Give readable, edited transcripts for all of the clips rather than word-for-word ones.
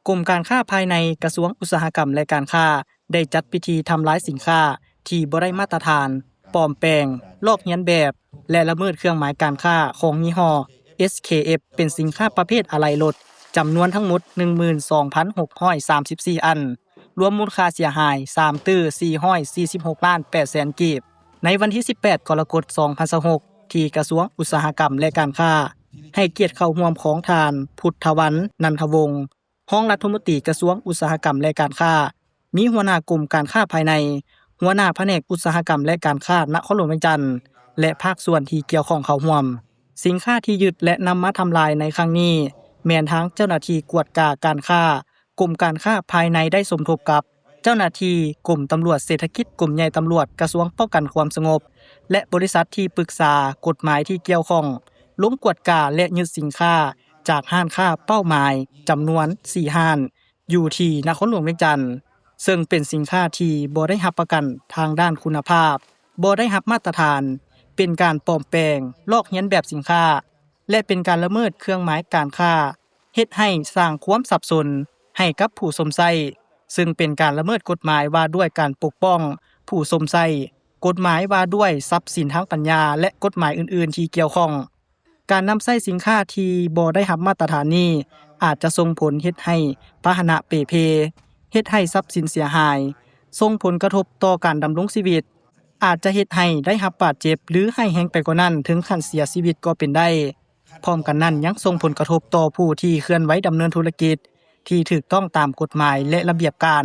กรมการค้าภายในกระทรวงอุตสาหกรรมและการค้าได้จัดพิธีทำลายสินค้าที่บ่ได้มาตรฐานปลอมแปลงลอกเลียนแบบและละเมิดเครื่องหมายการค้าของยี่ห้อ SKF เป็นสินค้าประเภทอะไหล่รถจำนวนทั้งหมด 12,634 อันรวมมูลค่าเสียหาย3ตื้อ446ล้าน8แสนกีบในวันที่18กรกฎาคม2026ที่กระทรวงอุตสาหกรรมและการค้าให้เกียรติเข้าร่วมของทานพุทธวรรณนันทวงศ์รองรัฐมนตรีกระทรวงอุตสาหกรรมและการค้ามีหัวหน้ากรมการค้าภายในหัวหน้าแผนกอุตสาหกรรมและการค้านครหลวงเวียงจันทน์และภาคส่วนที่เกี่ยวข้องเข้าร่วมสินค้าที่ยึดและนำมาทำลายในครั้งนี้แม้นทั้งเจ้าหน้าที่กวดกาการค้ากรมการค้าภายในได้สมทบกับเจ้าหน้าที่กรมตำรวจเศรษฐกิจกรมใหญ่ตำรวจกระทรวงป้องกันความสงบและบริษัทที่ปรึกษากฎหมายที่เกี่ยวข้องลงกวดกาและยึดสินค้าจากห้านค้าเป้าหมายจำนวน4ห้านอยู่ที่นครหลวงเวียงจันทน์ซึ่งเป็นสินค้าที่บ่ได้รับประกันทางด้านคุณภาพบ่ได้รับมาตรฐานเป็นการปลอมแปลงลอกเลียนแบบสินค้าและเป็นการละเมิดเครื่องหมายการค้าเฮ็ดให้สร้างความสับสนให้กับผู้สมใช้ซึ่งเป็นการละเมิดกฎหมายว่าด้วยการปกป้องผู้สมใช้กฎหมายว่าด้วยทรัพย์สินทางปัญญาและกฎหมายอื่นๆที่เกี่ยวข้องการนำใช้สินค้าที่บ่ได้รับมาตรฐานนี้อาจจะส่งผลเฮ็ดให้พาหนะเป๋เพเฮ็ดให้ทรัพย์สินเสียหายส่งผลกระทบต่อการดำรงชีวิตอาจจะเฮ็ดให้ได้รับบาดเจ็บหรือให้แรงไปกว่านั้นถึงขั้นเสียชีวิตก็เป็นได้พร้อมกันนั้นยังส่งผลกระทบต่อผู้ที่เคลื่อนไหวดำเนินธุรกิจที่ถูกต้องตามกฎหมายและระเบียบการ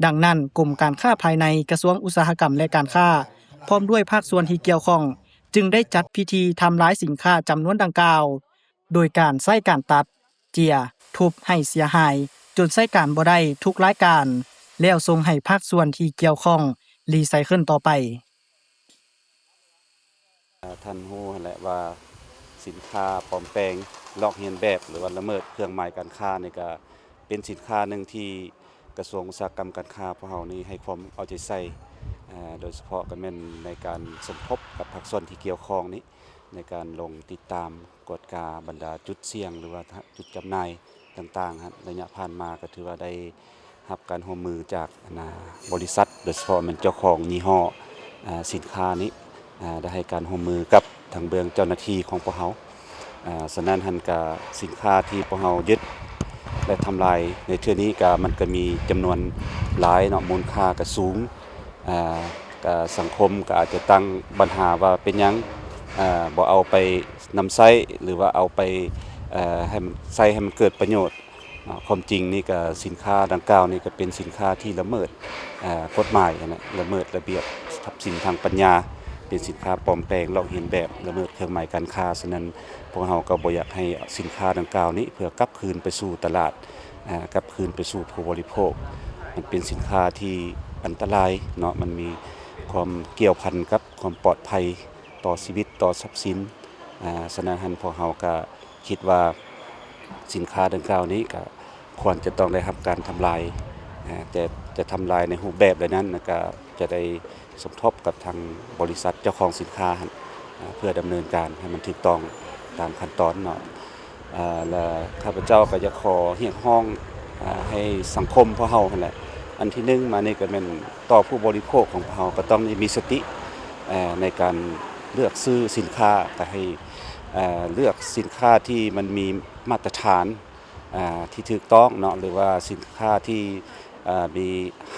ดังนั้นกรมการค้าภายในกระทรวงอุตสาหกรรมและการค้าพร้อมด้วยภาคส่วนที่เกี่ยวข้องจึงได้จัดพิธีทำลายสินค้าจำนวนดังกล่าวโดยการใช้การตัดเจียทุบให้เสียหายจนใช้การบ่ได้ทุกรายการแล้วส่งให้ภาคส่วนที่เกี่ยวข้องรีไซเคิลต่อไปท่านรู้แหละว่าสินค้าปลอมแปลงลอกเลียนแบบหรือว่าละเมิดเครื่องหมายการค้านี่ก็เป็นสินค้าหนึ่งที่กระทรวงอุตสาหกรรมการค้าพวกเรานี่ให้ความเอาใจใส่โดยเฉพาะก็แม่นในการสมทบกับภาคส่วนที่เกี่ยวข้องนี้ในการลงติดตามกวดกาบรรดาจุดเสี่ยงหรือว่าจุดจำหน่ายต่างๆครับระยะผ่านมาก็ถือว่าได้รับการร่วมมือจากบริษัทโดยเฉพาะเป็นเจ้าของยี่ห้อสินค้านี้ได้ให้การร่วมมือกับทางเบื้องเจ้าหน้าที่ของพวกเราฉะนั้นหันกะสินค้าที่พวกเรายึดและทำลายในเทื่อนี้ก็มันก็มีจำนวนหลายเนาะมูลค่าก็สูงก็สังคมก็อาจจะตั้งปัญหาว่าเป็นหยังบ่เอาไปนำใช้หรือว่าเอาไปให้มันใช้ให้มันเกิดประโยชน์ความจริงนี่ก็สินค้าดังกล่าวนี่ก็เป็นสินค้าที่ละเมิดกฎหมายนะละเมิดระเบียบทรัพย์สินทางปัญญาเป็นสินค้าปลอมแปลงลอกเลียนแบบละเมิดเครื่องหมายการค้าฉะนั้นพวกเราก็บ่อยากให้สินค้าดังกล่าวนี้เพื่อกลับคืนไปสู่ตลาดกลับคืนไปสู่ผู้บริโภคมันเป็นสินค้าที่อันตรายเนาะมันมีความเกี่ยวพันกับความปลอดภัยต่อชีวิตต่อทรัพย์สินฉะนั้นพวกเราก็คิดว่าสินค้าดังกล่าวนี้ก็ควรจะต้องได้รับการทำลายแต่จะทำลายในรูปแบบใดนั้นก็จะได้สมทบกับทางบริษัทเจ้าของสินค้าเพื่อดำเนินการให้มันถูกต้องตามขั้นตอนเนาะและข้าพเจ้าก็จะขอเรียกร้องให้สังคมพวกเรานั่นแหละอันที่1มานี่ก็เป็นต่อผู้บริโภคของพวกเราก็ต้องมีสติในการเลือกซื้อสินค้าก็ให้เลือกสินค้าที่มันมีมาตรฐานที่ถูกต้องเนาะหรือว่าสินค้าที่มี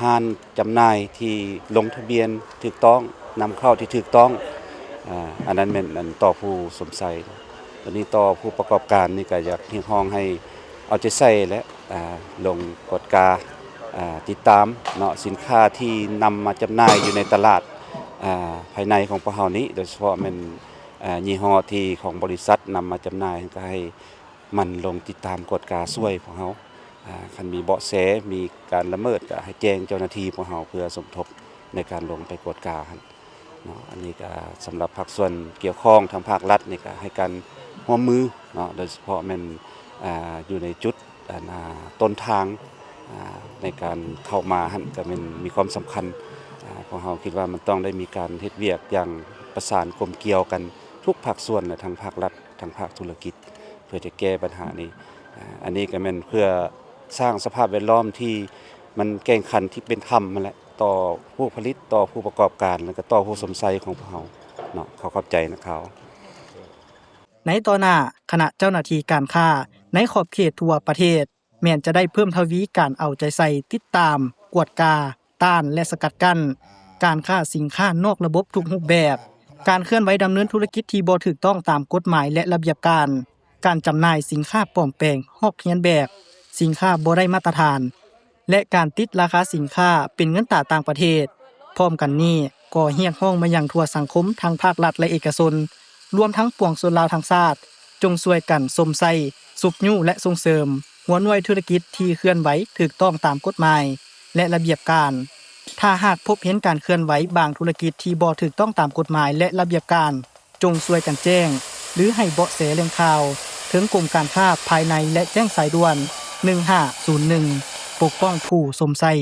ห้างจำหน่ายที่ลงทะเบียนถูกต้องนำเข้าที่ถูกต้องอันนั้นเป็นต่อผู้สมใสตอนนี้ต่อผู้ประกอบการนี่ก็อยากเรียกร้องให้เอาใจใส่และลงกฎกาติดตามเนาะสินค้าที่นำมาจำหน่ายอยู่ในตลาดภายในของพวกเรานี้โดยเฉพาะเป็นยี่ห้อที่ของบริษัทนำมาจำหน่ายก็ให้มันลงติดตามกฎกาช่วยพวกเราคันมีเบาะแสมีการละเมิดก็ให้แจ้งเจ้าหน้าที่พวกเราเพื่อสมทบในการลงไปกวดกาเนาะอันนี้ก็สำหรับภาคส่วนเกี่ยวข้องทางภาครัฐนี่ก็ให้การร่วมมือเนาะโดยเฉพาะมันอยู่ในจุดต้นทางในการเข้ามาก็มีความสำคัญพวกเราคิดว่ามันต้องได้มีการเฮ็ดเวียกอย่างประสานกลมเกี่ยวกันทุกภาคส่วนทางภาครัฐทางภาคธุรกิจเพื่อจะแก้ปัญหานี้อันนี้ก็เป็นเพื่อ สร้างสภาพแวดล้อมที่มันแข่งขันที่เป็นธรรมนั่นแหละต่อผู้ผลิตต่อผู้ประกอบการแล้วก็ต่อผู้สมใสของพวกเราเนาะเขาเข้าใจนะเขา ในต่อหน้าคณะเจ้าหน้าที่การค้าในขอบเขตทั่วประเทศแม้นจะได้เพิ่มทวีการเอาใจใส่ติดตามกวดกาต้านและสกัดกั้นการค้าสินค้านอกระบบทุกรูปแบบการเคลื่อนไหวดำเนินธุรกิจที่บ่ถูกต้องตามกฎหมายและระเบียบการจำหน่ายสินค้าปลอมแปลงฮอกเรียนแบบสินค้าบ่ได้มาตรฐานและการติดราคาสินค้าเป็นเงินตราต่างประเทศพร้อมกันนี้ก็เรียกร้องมายังทั่วสังคมทั้งภาครัฐและเอกชนรวมทั้งปวงชนลาวทั้งชาติจงช่วยกันสมใส่สุขยู่และส่งเสริมหัวหน่วยธุรกิจที่เคลื่อนไหวถูกต้องตามกฎหมายและระเบียบการถ้าหากพบเห็นการเคลื่อนไหวบางธุรกิจที่บ่ถูกต้องตามกฎหมายและระเบียบการจงช่วยกันแจ้งหรือให้เบาะแสแหล่งข่าวถึงกรมการค้าภายในและแจ้งสายด่วน1501ปกป้องผู้สมใส่